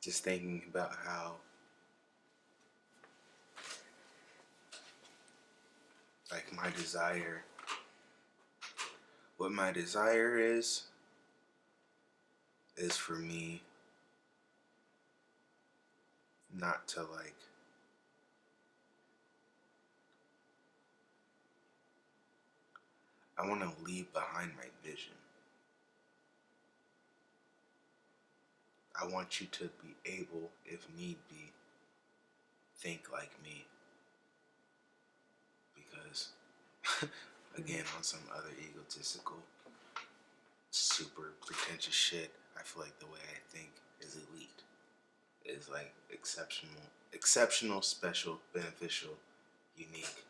just thinking about how, like, what my desire is for me not to, like, I want to leave behind my vision. I want you to be able, if need be, think like me. Because, again, on some other egotistical, super pretentious shit, I feel like the way I think is elite. Is like exceptional, special, beneficial, unique,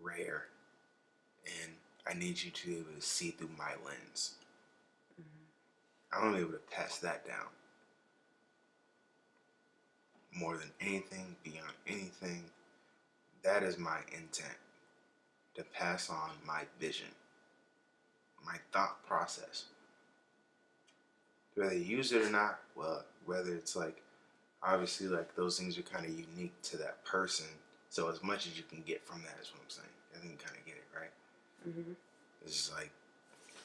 rare. And I need you to be able to see through my lens. I want to be able to pass that down. More than anything, beyond anything, that is my intent. To pass on my vision, my thought process. Whether you use it or not, well, whether it's like, obviously, like, those things are kind of unique to that person. So as much as you can get from that is what I'm saying. I think you kind of get it, right? Mm-hmm. It's just like,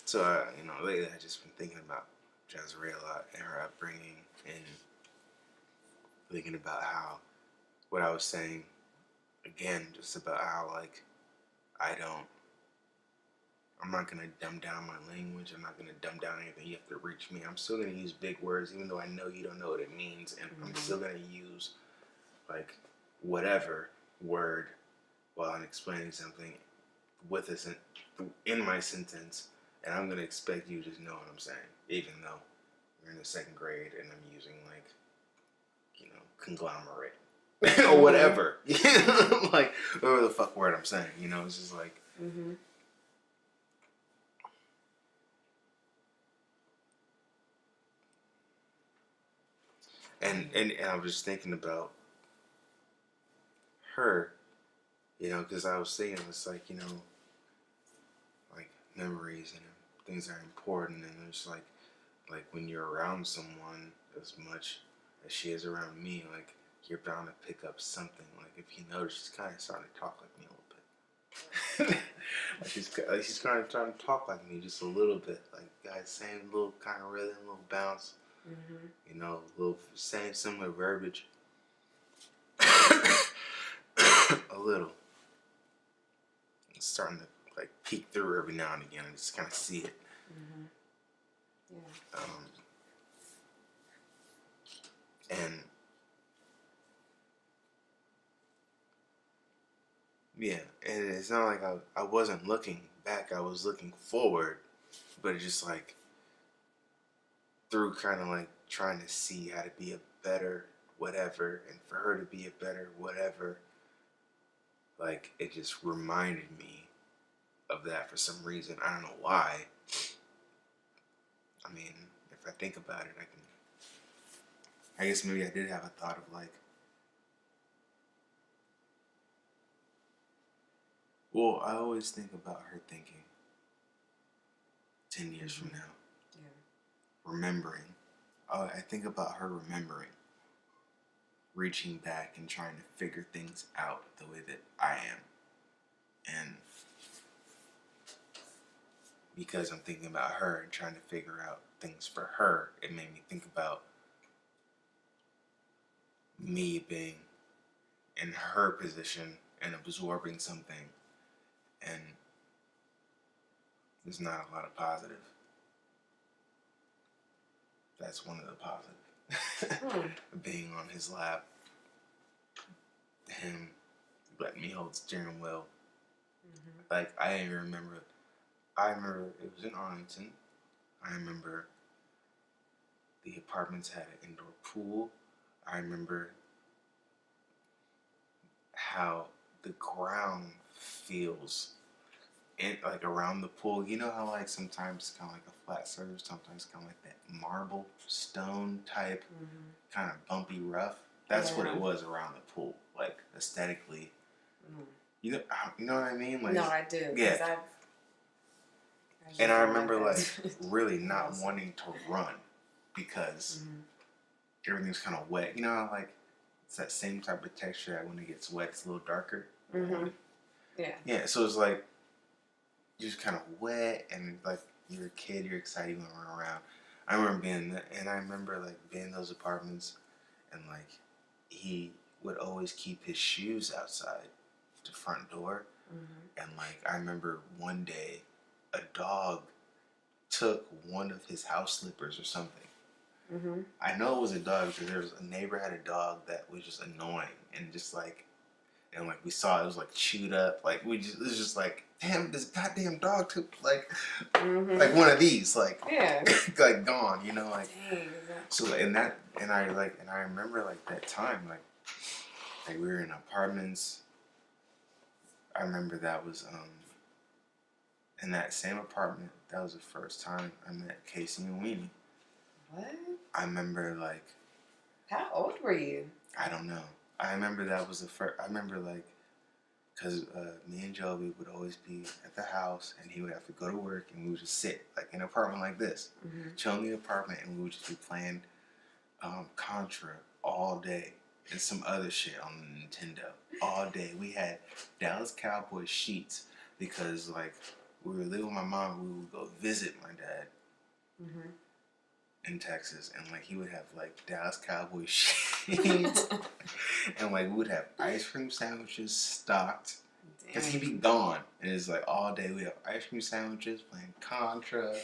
so, lately I've just been thinking about Jazrael a lot and her upbringing, and thinking about how, what I was saying, again, just about how, like, I'm not going to dumb down my language. I'm not going to dumb down anything. You have to reach me. I'm still going to use big words, even though I know you don't know what it means. And I'm still going to use, like, whatever word while I'm explaining something with in my sentence. And I'm going to expect you to just know what I'm saying, even though we're in the second grade and I'm using, like, conglomerate or whatever. Like, whatever the fuck word I'm saying. It's just like... Mm-hmm. And I was just thinking about her, because I was thinking, it's like, like, memories and things are important, and it's like when you're around someone as much as she is around me, like, you're bound to pick up something. Like, if you notice, she's kind of starting to talk like me a little bit. Like, she's kind of trying to talk like me just a little bit. Like, guys, same little kind of rhythm, little bounce. Mm-hmm. Little same similar verbiage. A little. It's starting to, like, peek through every now and again. I just kind of see it. Mm-hmm. Yeah. And yeah, and it's not like I wasn't looking back. I was looking forward, but it's just like through kind of like trying to see how to be a better whatever, and for her to be a better whatever, like, it just reminded me of that for some reason. I don't know why. I mean, if I think about it, I guess maybe I did have a thought of, like, well, I always think about her thinking 10 years from now. Yeah. Remembering. I think about her remembering. Reaching back and trying to figure things out the way that I am. And because I'm thinking about her and trying to figure out things for her, it made me think about me being in her position and absorbing something. And there's not a lot of positive. That's one of the positive. Being on his lap. Him letting me hold the steering wheel. Mm-hmm. Like, I remember it was in Arlington. I remember the apartments had an indoor pool. I remember how the ground feels like around the pool. You know how, like, sometimes it's kind of like a flat surface, sometimes kind of like that marble stone type, kind of bumpy rough. That's what it was around the pool, like, aesthetically. You know what I mean? Like, no, I do. Yeah. And I remember, like, really not wanting to run because everything's kind of wet. You know how, like, it's that same type of texture that when it gets wet, it's a little darker. Mm-hmm. Yeah. Yeah. So it's like you're just kind of wet, and like you're a kid, you're excited, you want to run around. I remember I remember like being in those apartments, and like he would always keep his shoes outside the front door, and like I remember one day, a dog took one of his house slippers or something. I know it was a dog because there was a neighbor had a dog that was just annoying and just like, and like we saw it was like chewed up. Like it was just like, damn, this goddamn dog took like one of these, like like gone, you know, like. Dang, So and I remember like that time like we were in apartments. I remember that was in that same apartment. That was the first time I met Casey and Weenie. What? I remember like. How old were you? I don't know. I remember that was the first. I remember like, cause me and Joby would always be at the house, and he would have to go to work, and we would just sit like in an apartment like this, chill in the apartment, and we would just be playing Contra all day and some other shit on the Nintendo all day. We had Dallas Cowboys sheets because like we were living with my mom. We would go visit my dad. In Texas, and like he would have like Dallas Cowboys sheets, and like we would have ice cream sandwiches stocked because he'd be gone, and it's like all day we have ice cream sandwiches, playing Contra,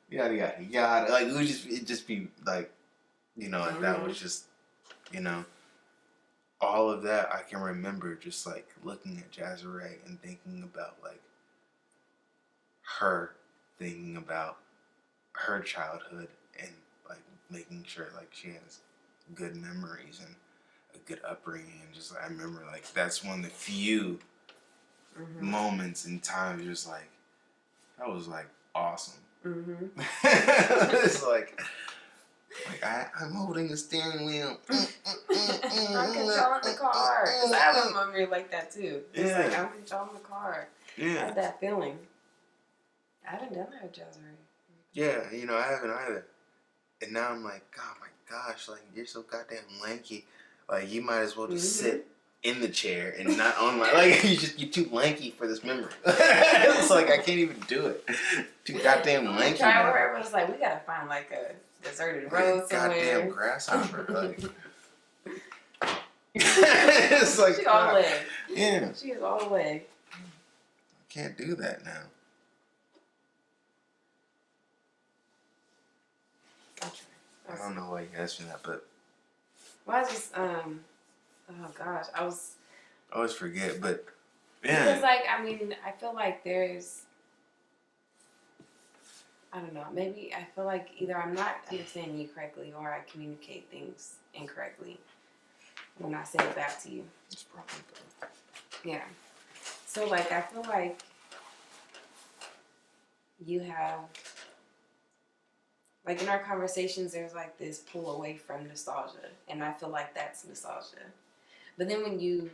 yada yada yada. Like it'd just be like, you know, like that was just, you know, all of that I can remember just like looking at Jazzaray and thinking about like her, thinking about her childhood. And like making sure like she has good memories and a good upbringing, and just like, I remember like that's one of the few moments in time just like that was like awesome. It's like I'm holding the steering wheel. I'm controlling the car. Cause I have a memory like that too. It's like I'm controlling the car. I had that feeling. I haven't done that with Jazzaray. Yeah, you know I haven't either. And now I'm like, oh my gosh, like you're so goddamn lanky. Like you might as well just sit in the chair and not on my like you're too lanky for this memory. It's like I can't even do it. Too goddamn lanky. Try wherever. It's like we gotta find like a deserted road somewhere. Goddamn grasshopper. Like it's like she's all the way. Yeah. She is all the way. I can't do that now. I don't know why you asked me that, but. Well, I just, oh gosh, I always forget, but, yeah. Because, like, I mean, I feel like there's, I don't know, maybe I feel like either I'm not understanding you correctly or I communicate things incorrectly when I say it back to you. It's probably both. Yeah. So, like, I feel like you have, like in our conversations, there's like this pull away from nostalgia, and I feel like that's nostalgia. But then when you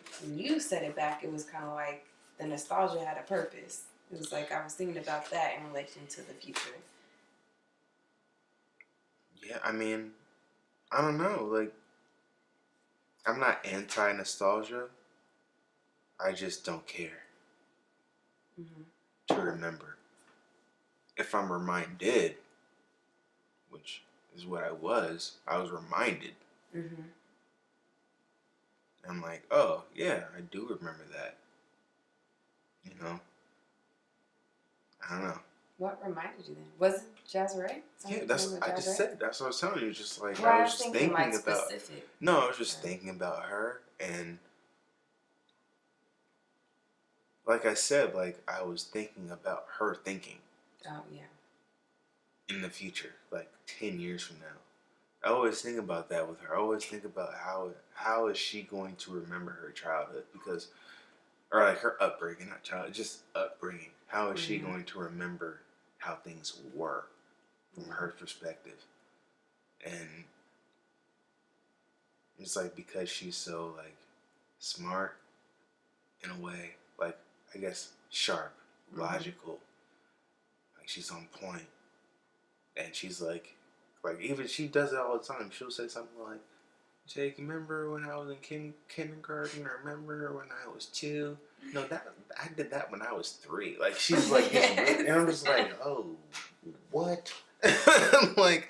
said it back, it was kind of like the nostalgia had a purpose. It was like I was thinking about that in relation to the future. Yeah, I mean, I don't know. Like, I'm not anti-nostalgia. I just don't care to remember. If I'm reminded, which is what I was reminded. I'm like, oh, yeah, I do remember that. You know? I don't know. What reminded you then? Was it Jazzaray? Yeah, I just said, that's what I was telling you. Just like, well, I was just thinking like about. Specific. No, I was just thinking about her, and like I said, like I was thinking about her thinking. Oh, yeah. In the future, like 10 years from now. I always think about that with her. I always think about how is she going to remember her childhood, because, or like her upbringing, not childhood, just upbringing. How is she going to remember how things were from her perspective? And it's like, because she's so like smart in a way, like I guess sharp, logical, like she's on point. And she's like Like, even she does it all the time. She'll say something like, Jake, remember when I was in kindergarten? Or remember when I was 2? No, that I did that when I was 3. Like, she's like, and I'm just like, oh, what? Like,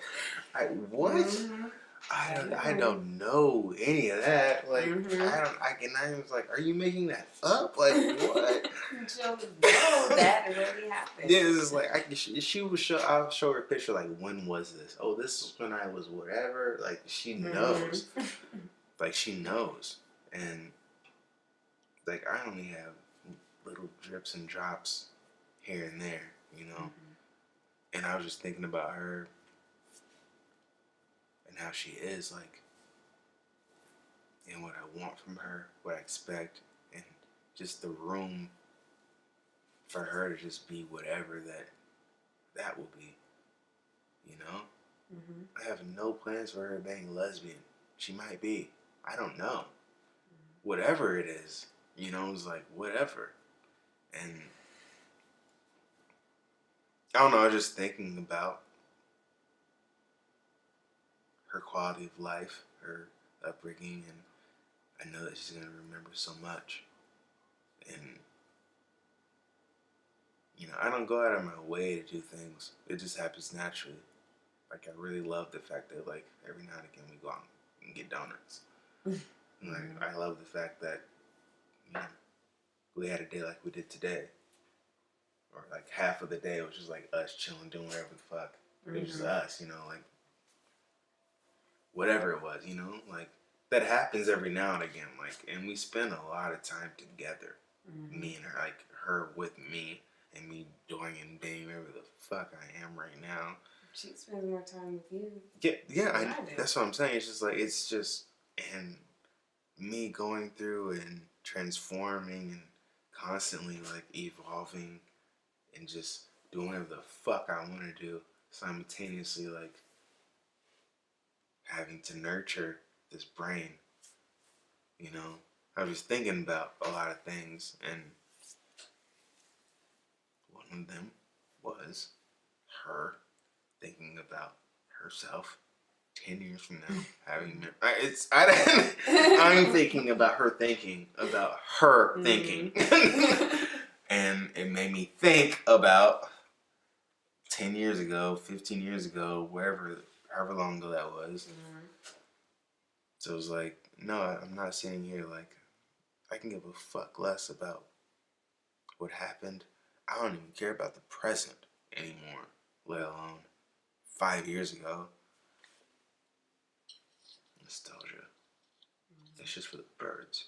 what? Mm-hmm. I don't know any of that. Like, I can not even like, are you making that up? Like, what? She'll know that really happened. Yeah, it's like she would show. I'll show her a picture. Like, when was this? Oh, this is when I was whatever. Like, she knows. Like, she knows, and like I only have little drips and drops here and there, you know. And I was just thinking about her and how she is, like, and what I want from her, what I expect, and just the room for her to just be whatever that will be, you know. I have no plans for her being lesbian. She might be. I don't know. Whatever it is, you know, it's like whatever. And I don't know. I was just thinking about her quality of life, her upbringing, and I know that she's gonna remember so much. And you know, I don't go out of my way to do things. It just happens naturally. Like, I really love the fact that, like, every now and again we go out and get donuts. Like, I love the fact that, you know, we had a day like we did today. Or, like, half of the day it was just, like, us chilling, doing whatever the fuck. It was just us, you know, like, whatever it was, you know? Like, that happens every now and again. Like, and we spend a lot of time together. Me and her, like, her with me, and me doing and being whatever the fuck I am right now. She spends more time with you. Yeah, that's what I'm saying. It's just like, it's just, and me going through and transforming and constantly, like, evolving and just doing whatever the fuck I want to do, simultaneously, like, having to nurture this brain, you know. I was thinking about a lot of things, and one of them was her thinking about herself 10 years from now, I'm thinking about her thinking about her thinking. And it made me think about 10 years ago, 15 years ago, however long ago that was. So it was like, no, I'm not sitting here like, I can give a fuck less about what happened. I don't even care about the present anymore, let alone 5 years ago. Nostalgia. It's just for the birds.